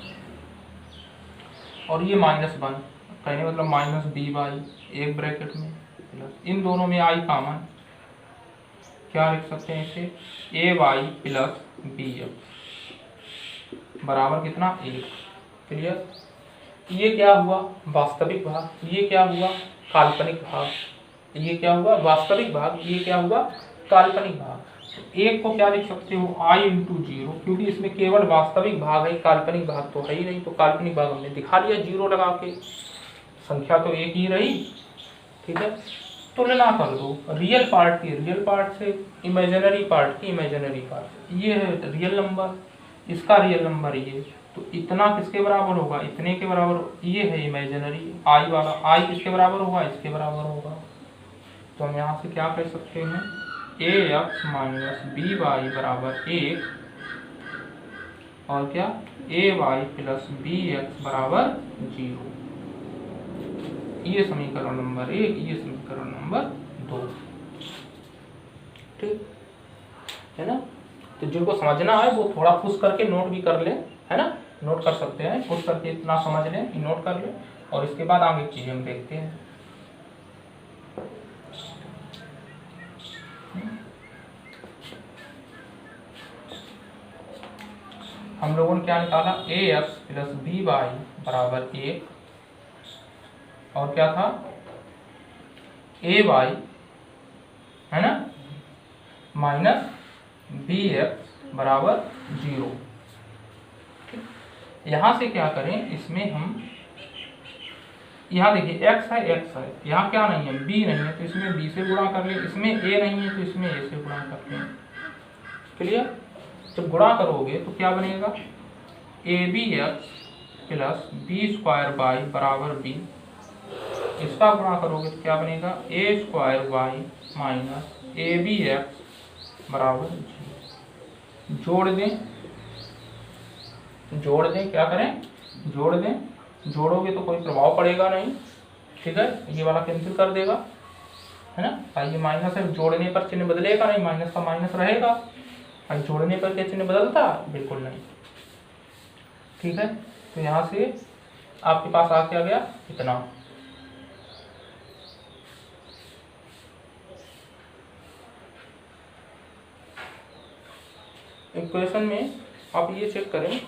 S1: और ये -1 कहने मतलब -b/, एक ब्रैकेट में प्लस, इन दोनों में आई कॉमन, क्या लिख सकते हैं इसे, ay प्लस bx बराबर कितना, 1। क्लियर। ये क्या हुआ, वास्तविक भाग, ये क्या हुआ, काल्पनिक भाग, ये क्या हुआ, वास्तविक भाग, ये क्या हुआ, काल्पनिक भाग। एक को क्या लिख सकते हो, i इंटू 0, क्योंकि इसमें केवल वास्तविक भाग है, काल्पनिक भाग तो है ही नहीं, तो काल्पनिक भाग हमने दिखा दिया 0 लगा के, संख्या तो एक ही रही। ठीक है, तुलना कर दो रियल पार्ट की रियल पार्ट से, इमेजिनरी पार्ट की इमेजिनरी पार्ट से। ये है रियल नंबर, इसका रियल नंबर ये, तो इतना किसके बराबर होगा, इतने के बराबर। ये है इमेजिनरी, आई वाला, आई किसके बराबर होगा, इसके बराबर होगा। तो हम यहाँ से क्या कह सकते हैं, ax माइनस बी वाई बराबर 1, और क्या, ay प्लस बी एक्स बराबर 0। ये समीकरण नंबर 1, ये समीकरण नंबर 2। ठीक है ना। तो जिनको समझना है वो थोड़ा पुश करके नोट भी कर ले, है ना, नोट कर सकते हैं, पुश करके इतना समझ लें कि नोट कर लें, और इसके बाद आगे चीजें हम देखते हैं। हम लोगों ने क्या निकाला, ax प्लस बी वाई बराबर 1, और क्या था, ay है ना माइनस बी एक्स बराबर 0। यहाँ से क्या करें, इसमें हम यहाँ देखिए x है, यहाँ क्या नहीं है, b नहीं है, तो इसमें b से गुणा कर लें, इसमें a नहीं है तो इसमें a से गुणा कर लें। क्लियर? जब गुणा करोगे तो क्या बनेगा, abx plus B square Y बराबर b। इसका गुणा करोगे तो क्या बनेगा, a square Y minus abx बराबर g। जोड़ दें, क्या करें, जोड़ दें। जोड़ोगे तो कोई प्रभाव पड़ेगा नहीं, ठीक है, ये वाला कैंसिल कर देगा, है ना। ये माइनस है, जोड़ने पर चिन्ह बदलेगा नहीं, माइनस का माइनस रहेगा। और जोड़ने पर क्या चिन्ह बदलता, बिल्कुल नहीं, ठीक है। तो यहाँ से आपके पास आ क्या गया, इतना। इक्वेशन में आप ये चेक करें,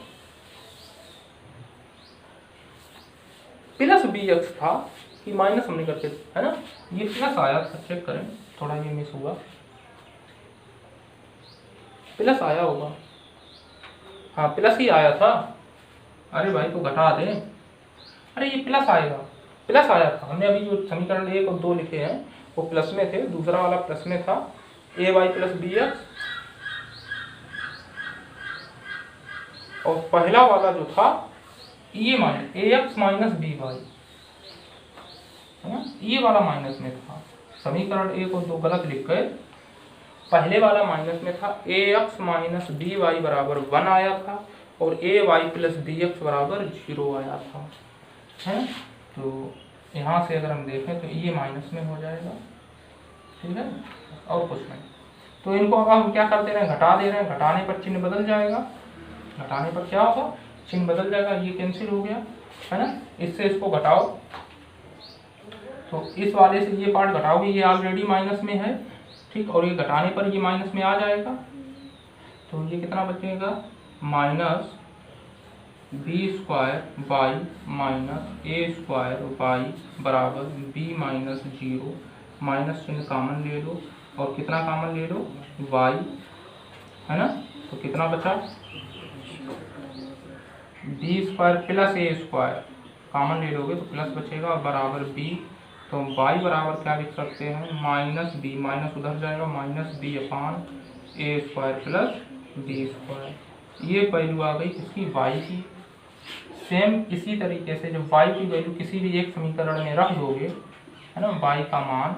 S1: प्लस बी एक्स था कि माइनस हमने करके, है ना, ये प्लस आया था, चेक करें, थोड़ा ये मिस हुआ, प्लस आया होगा, हाँ प्लस ही आया था। अरे भाई तो घटा दें, अरे ये प्लस आएगा, प्लस आया था। हमने अभी जो समीकरण 1 और 2 लिखे हैं वो प्लस में थे, दूसरा वाला प्लस में था, ए वाई प्लस बी एक्स, और पहला वाला जो था ये माइनस ए एक्स माइनस बी वाई, है ना, ये वाला माइनस में था। समीकरण 1 और 2 गलत लिख गए, पहले वाला माइनस में था, ए एक्स माइनस बी वाई बराबर 1 आया था, और ए वाई प्लस बी एक्स बराबर 0 आया था, है। तो यहाँ से अगर हम देखें तो ये माइनस में हो जाएगा, ठीक है, और कुछ नहीं। तो इनको अब हम क्या कर दे रहे हैं, घटा दे रहे हैं, घटाने पर चिन्ह बदल जाएगा, घटाने पर क्या होगा, चिन्ह बदल जाएगा, ये कैंसिल हो गया, है ना। इससे इसको घटाओ तो इस वाले से ये पार्ट घटाओगे, ये ऑलरेडी माइनस में है, ठीक, और ये घटाने पर ये माइनस में आ जाएगा, तो ये कितना बचेगा, minus B square Y minus A square Y बराबर बी माइनस 0, माइनस चिन्ह कामन ले लो, और कितना कामन ले लो, वाई, है ना। तो कितना बचा, बी स्क्वायर प्लस ए स्क्वायर, कामन ले लोगे तो प्लस बचेगा, और बराबर बी, तो y बराबर क्या लिख सकते हैं, माइनस बी, माइनस उधर जाएगा, माइनस बी अपान ए स्क्वायर प्लस बी स्क्वायर। ये वैल्यू आ गई इसकी y की। सेम इसी तरीके से जब y की वैल्यू किसी भी एक समीकरण में रख दोगे, है ना, y का मान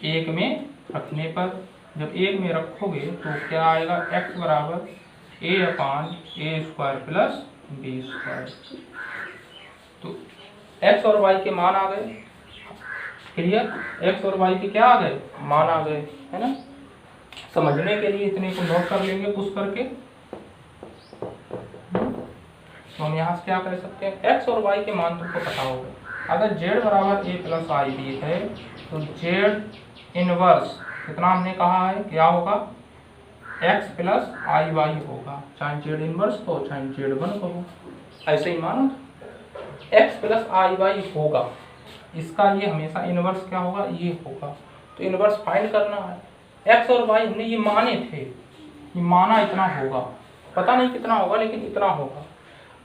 S1: 1 में रखने पर, जब 1 में रखोगे तो क्या आएगा, x बराबर a upon A square plus B square. तो x और y के मान आ गए, क्लियर, x और y के क्या आ गए, मान आ गए, है ना। समझने के लिए इतने को नोट कर लेंगे पुश करके। तो हम यहाँ से क्या कर सकते हैं, x और y के मान तुमको पता होगा। अगर z बराबर a प्लस आई बी है तो z इनवर्स कितना हमने कहा है, क्या होगा, x प्लस आई वाई होगा, चाहे z इनवर्स हो चाहे z1 हो, ऐसे ही मानो, x प्लस आई वाई होगा, इसका ये हमेशा इनवर्स क्या होगा, ये होगा। तो इनवर्स फाइंड करना है, x और y हमने ये माने थे, ये माना इतना होगा, पता नहीं कितना होगा लेकिन इतना होगा।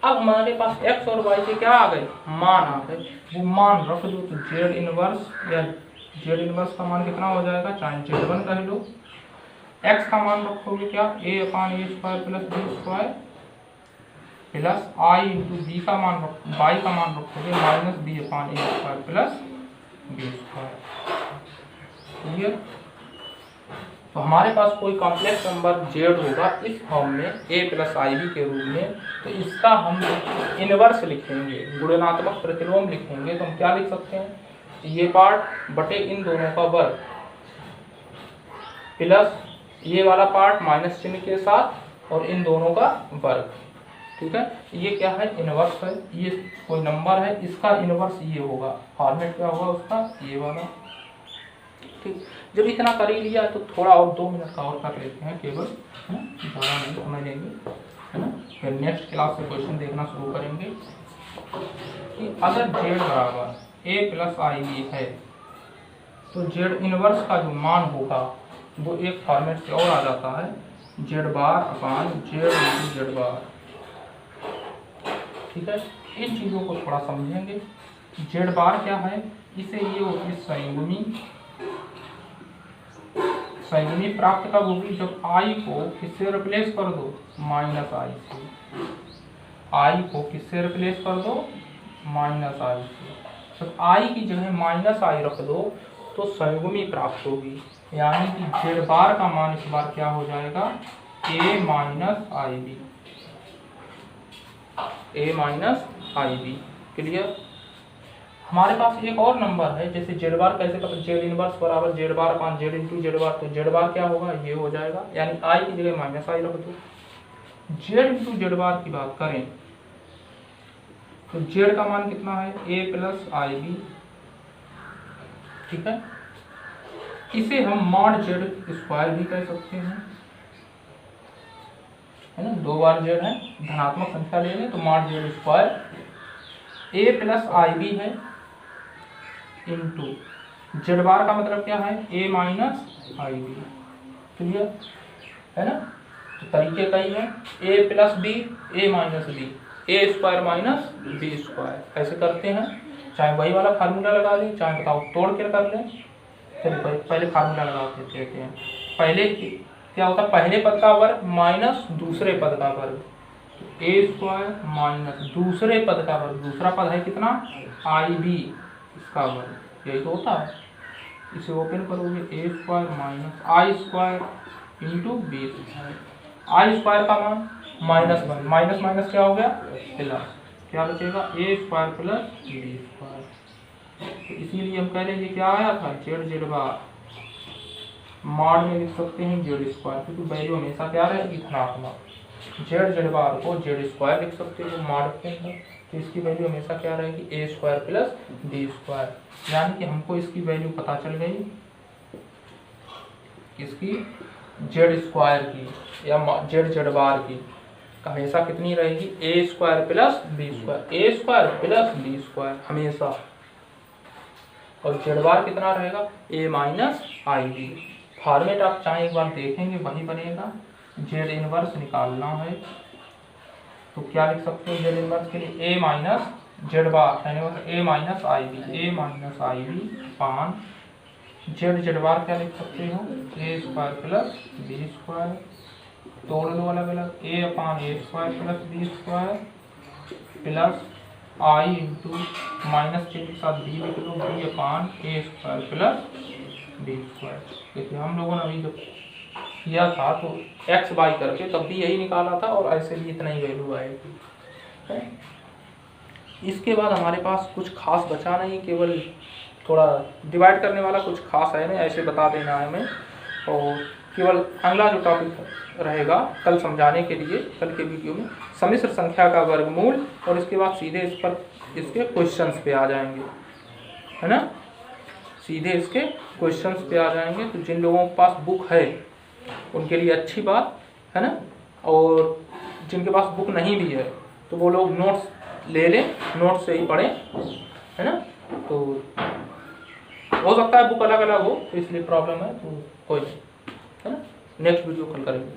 S1: अब हमारे पास x और y के क्या आ गए, मान आ गए, वो मान रख दो, तो z इनवर्स या z इनवर्स का मान कितना हो जाएगा, चाहे z1 कह लो, x का मान रखोगे क्या, a upon A square plus B square, plus I into b का मान y का मान रखोगे माइनस बी अपान ए square plus B square, clear. तो हमारे पास कोई कॉम्प्लेक्स नंबर z होगा इस फॉर्म में a प्लस आई बी के रूप में, तो इसका हम इनवर्स लिखेंगे, गुणनात्मक प्रतिलोम लिखेंगे, तो हम क्या लिख सकते हैं, ये पार्ट बटे इन दोनों का वर्ग, प्लस ये वाला पार्ट माइनस चिन्ह के साथ और इन दोनों का वर्ग, ठीक है। ये क्या है, इनवर्स है, ये कोई नंबर है, इसका इनवर्स ये होगा, फॉर्मेट क्या होगा उसका, ये वाला, ठीक। जब इतना कर ही लिया तो थोड़ा और 2 मिनट का और कर लेते हैं केवल, है ना, ज़्यादा नहीं समय लेंगे, है ना, फिर नेक्स्ट क्लास से क्वेश्चन देखना शुरू करेंगे। कि अगर z बराबर a प्लस आई बी है तो z इनवर्स का जो मान होगा वो एक फॉर्मेट से और आ जाता है, z बार अपान z इंटू z बार, ठीक है। इन चीज़ों को थोड़ा समझेंगे। जेड बार क्या है, इसे ये संयुग्मी प्राप्त कब होगी, जब आई को किससे रिप्लेस कर दो, माइनस आई से। आई को किससे रिप्लेस कर दो, माइनस आई से। जब आई की जगह माइनस आई रख दो तो संयुग्मी प्राप्त होगी, यानी कि जेड बार का मान इस बार क्या हो जाएगा, ए minus i b, a minus i B. Clear. हमारे पास एक और नंबर है, जैसे जेड बार कैसे पता, जेड इनवर्स बराबर जेड बार अपान जेड इंटू जेड बार, तो जेड बार क्या होगा, ये हो जाएगा, यानी आई की जगह माइनस आई रख दो। जेड इंटू जेड बार की बात करें तो जेड का मान कितना है, ए प्लस आई बी, ठीक है। इसे हम मॉड जेड स्क्वायर भी कह सकते हैं, है ना, 2 बार जेड है, धनात्मक संख्या ले लें तो mod Z square. A plus I B है इंटू जेड बार का मतलब क्या है, ए माइनस आई बी। क्लियर है ना। तो तरीके कई है, ए plus B, a minus B, A square minus B square, ऐसे करते हैं। चाहे वही वाला फार्मूला लगा लें, चाहे बताओ तोड़ के कर लें। चलिए पहले फार्मूला लगा के देते हैं। पहले क्या होता है, पहले पद का वर्ग माइनस दूसरे पद का वर्ग, ए स्क्वायर माइनस दूसरे पद का वर्ग, दूसरा पद है कितना, आई बी, इसका वर्ग, यही तो होता है। इसे ओपन करोगे, ए स्क्वायर माइनस आई स्क्वायर इंटू बी स्क्वायर। आई स्क्वायर का मान माइनस 1, माइनस माइनस क्या हो गया, प्लस, क्या बचेगा, ए स्क्वायर प्लस बी स्क्वायर। तो इसीलिए हम कह रहे हैं ये क्या आया था, जेड जेड बार, मॉड में लिख सकते हैं जेड स्क्वायर, क्योंकि वैल्यू हमेशा क्या रहेगी, धनात्मक। जेड जेड बार को जेड स्क्वायर लिख सकते हो मॉड के अंदर, तो इसकी वैल्यू हमेशा क्या रहेगी, ए स्क्वायर प्लस बी स्क्वायर। यानी कि हमको इसकी वैल्यू पता चल गई, इसकी जेड स्क्वायर की या जेड जेड बार की हमेशा कितनी रहेगी, ए स्क्वायर प्लस बी स्क्वायर, ए स्क्वायर प्लस बी स्क्वायर हमेशा। और जेड बार कितना रहेगा, ए माइनस आई बी। फॉर्मेट आप चाहे एक बार देखेंगे वही बनेगा। जेड इनवर्स निकालना है तो क्या लिख सकते हो, जेड इनवर्स के लिए a minus z bar a minus i b, a minus i b upon z z bar क्या लिख सकते हो, a square plus B square, तोड़ लो अलग अलग, a upon A square plus B square plus I into minus चिन्ह के साथ बी लिख लो, बी अपान ए स्क्वायर प्लस बी स्क्वायर। देखिए हम लोगों ने अभी जब किया था तो एक्स बाई करके तब भी यही निकाला था और ऐसे भी इतना ही वैल्यू आएगी। इसके बाद हमारे पास कुछ खास बचा नहीं, केवल थोड़ा डिवाइड करने वाला कुछ खास है नहीं, ऐसे बता देना है हमें। और केवल अगला जो टॉपिक रहेगा कल समझाने के लिए, कल के वीडियो में सम्मिश्र संख्या का वर्गमूल, और इसके बाद सीधे इस पर इसके क्वेश्चंस पे आ जाएंगे, है ना, सीधे इसके क्वेश्चंस पे आ जाएंगे। तो जिन लोगों के पास बुक है उनके लिए अच्छी बात है ना, और जिनके पास बुक नहीं भी है तो वो लोग नोट्स ले लें, नोट्स से ही पढ़ें, है ना। तो हो सकता है बुक अलग अलग हो तो इसलिए प्रॉब्लम है, तो कोई नहीं, है ना। नेक्स्ट वीडियो कल करेंगे।